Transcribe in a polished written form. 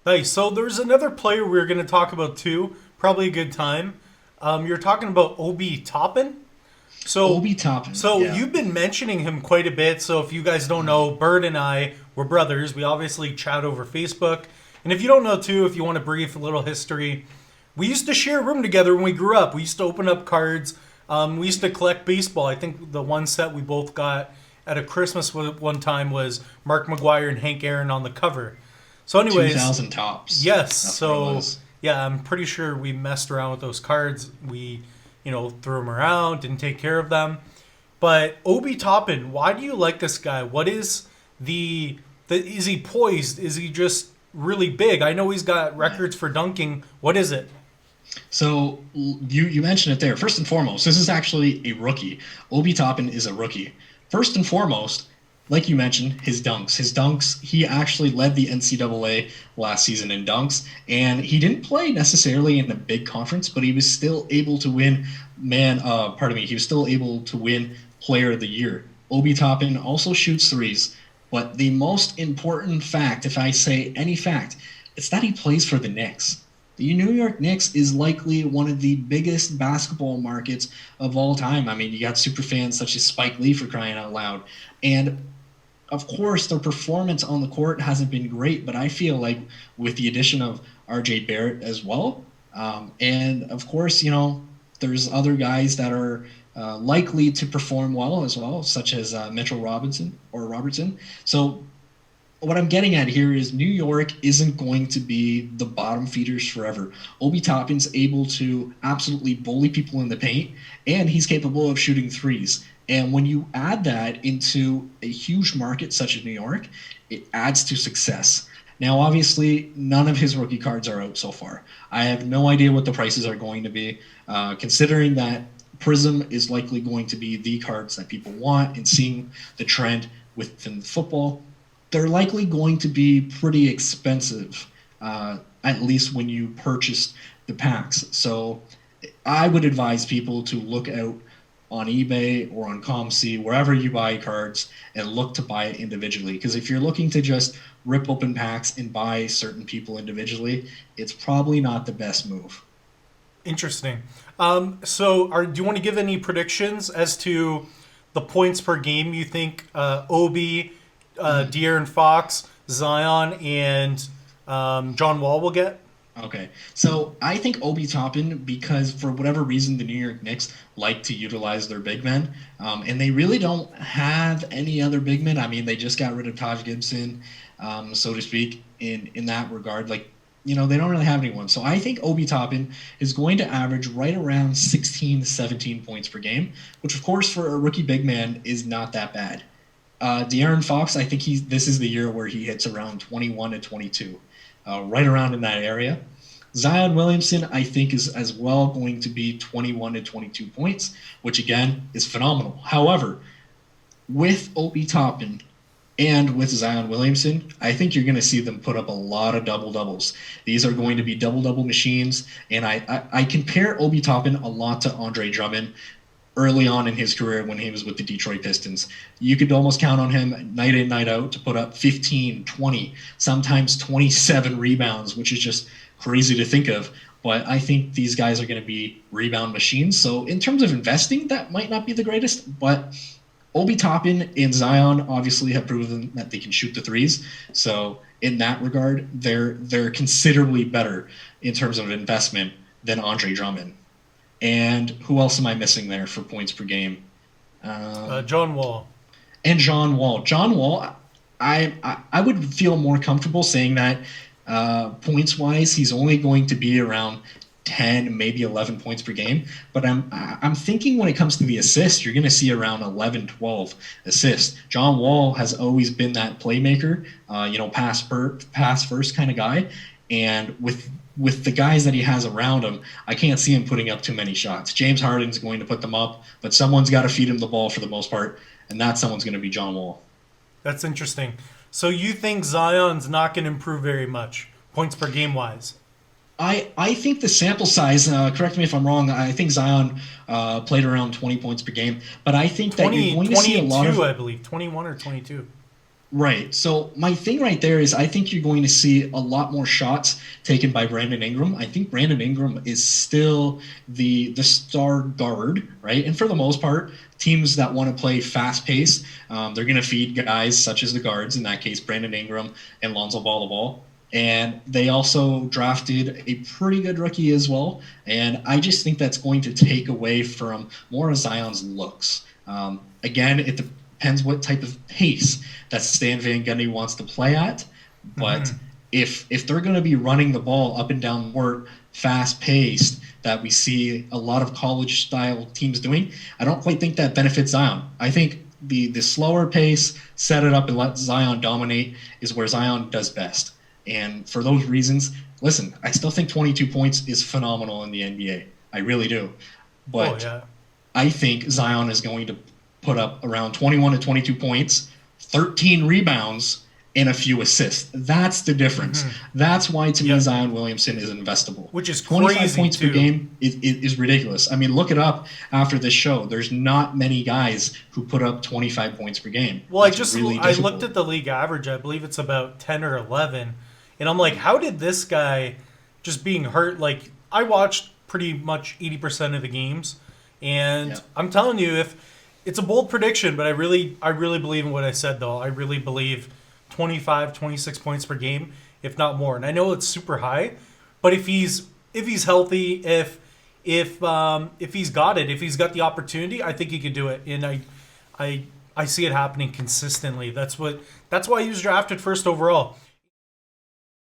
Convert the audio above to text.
Nice. So there's another player we're going to talk about too. Probably a good time. You're talking about Obi Toppin. So, Obi Toppin, so yeah. you've been mentioning him quite a bit. So if you guys don't know, Bird and I were brothers. We obviously chat over Facebook. And if you don't know too, if you want a brief little history, we used to share a room together when we grew up. We used to open up cards. We used to collect baseball. I think the one set we both got at a Christmas one time was Mark McGuire and Hank Aaron on the cover. So, anyways, 2000 tops. yes. That's what it So was. yeah, I'm pretty sure we messed around with those cards. We, threw them around, didn't take care of them. But Obi Toppin, why do you like this guy? What is the is he poised? Is he just really big? I know he's got Yeah. records for dunking. What is it? So you mentioned it there. First and foremost, this is actually a rookie. Obi Toppin is a rookie. First and foremost, like you mentioned, his dunks. His dunks, he actually led the NCAA last season in dunks, and he didn't play necessarily in a big conference, but he was still able to win he was still able to win player of the year. Obi Toppin also shoots threes, but the most important fact, if I say any fact, it's that he plays for the Knicks. The New York Knicks is likely one of the biggest basketball markets of all time. I mean, you got super fans such as Spike Lee for crying out loud. And of course, their performance on the court hasn't been great, but I feel like with the addition of RJ Barrett as well, and of course, there's other guys that are likely to perform well as well, such as Mitchell Robinson or Robertson. So what I'm getting at here is New York isn't going to be the bottom feeders forever. Obi Toppin's able to absolutely bully people in the paint, and he's capable of shooting threes. And when you add that into a huge market such as New York, it adds to success. Now, obviously, none of his rookie cards are out so far. I have no idea what the prices are going to be, considering that Prism is likely going to be the cards that people want, and seeing the trend within football, they're likely going to be pretty expensive, at least when you purchase the packs. So I would advise people to look out on eBay or on ComC, wherever you buy cards, and look to buy it individually. Because if you're looking to just rip open packs and buy certain people individually, it's probably not the best move. Interesting. Do you want to give any predictions as to the points per game you think Obi, De'Aaron Fox, Zion, and John Wall will get? Okay, so I think Obi Toppin, because for whatever reason the New York Knicks like to utilize their big men, and they really don't have any other big men. I mean, they just got rid of Taj Gibson, so to speak, in that regard. Like, they don't really have anyone. So I think Obi Toppin is going to average right around 16 to 17 points per game, which of course for a rookie big man is not that bad. De'Aaron Fox, I think this is the year where he hits around 21 to 22, right around in that area. Zion Williamson, I think, is as well going to be 21 to 22 points, which again is phenomenal. However, with Obi Toppin and with Zion Williamson, I think you're going to see them put up a lot of double doubles. These are going to be double double machines, and I compare Obi Toppin a lot to Andre Drummond early on in his career when he was with the Detroit Pistons. You could almost count on him night in, night out to put up 15, 20, sometimes 27 rebounds, which is just crazy to think of. But I think these guys are going to be rebound machines. So in terms of investing, that might not be the greatest, but Obi Toppin and Zion obviously have proven that they can shoot the threes. So in that regard, they're considerably better in terms of investment than Andre Drummond. And who else am I missing there for points per game? John Wall. And John Wall. John Wall, I would feel more comfortable saying that points wise, he's only going to be around 10, maybe 11 points per game. But I'm thinking when it comes to the assists, you're going to see around 11, 12 assists. John Wall has always been that playmaker, pass first kind of guy. And with the guys that he has around him, I can't see him putting up too many shots. James Harden's going to put them up, but someone's got to feed him the ball for the most part, and that someone's going to be John Wall. That's interesting. So you think Zion's not going to improve very much, points per game wise? I think the sample size, correct me if I'm wrong, I think Zion played around 20 points per game, but I think that you're 20, going to see a lot 22, of. I believe. 21 or 22. Right. So my thing right there is I think you're going to see a lot more shots taken by Brandon Ingram. I think Brandon Ingram is still the star guard, right? And for the most part, teams that want to play fast pace, they're going to feed guys such as the guards, in that case, Brandon Ingram and Lonzo Ball. And they also drafted a pretty good rookie as well. And I just think that's going to take away from more of Zion's looks. Again, it depends what type of pace that Stan Van Gundy wants to play at. But if they're going to be running the ball up and down court, fast paced, that we see a lot of college style teams doing, I don't quite think that benefits Zion. I think the slower pace, set it up and let Zion dominate is where Zion does best. And for those reasons, listen, I still think 22 points is phenomenal in the NBA. I really do. But I think Zion is going to put up around 21 to 22 points, 13 rebounds, and a few assists. That's the difference. That's why, to me, Zion Williamson is investable. Which is 25 crazy, points too. per game is ridiculous. I mean, look it up after this show. There's not many guys who put up 25 points per game. Well, I Really looked at the league average. I believe it's about 10 or 11. And I'm like, how did this guy just being hurt? Like, I watched pretty much 80% of the games. And I'm telling you, if it's a bold prediction, but I really believe in what I said, though. I really believe 25, 26 points per game, if not more. And I know it's super high, but if he's healthy, if he's got it, if he's got the opportunity, I think he could do it. And I see it happening consistently. That's why he was drafted first overall.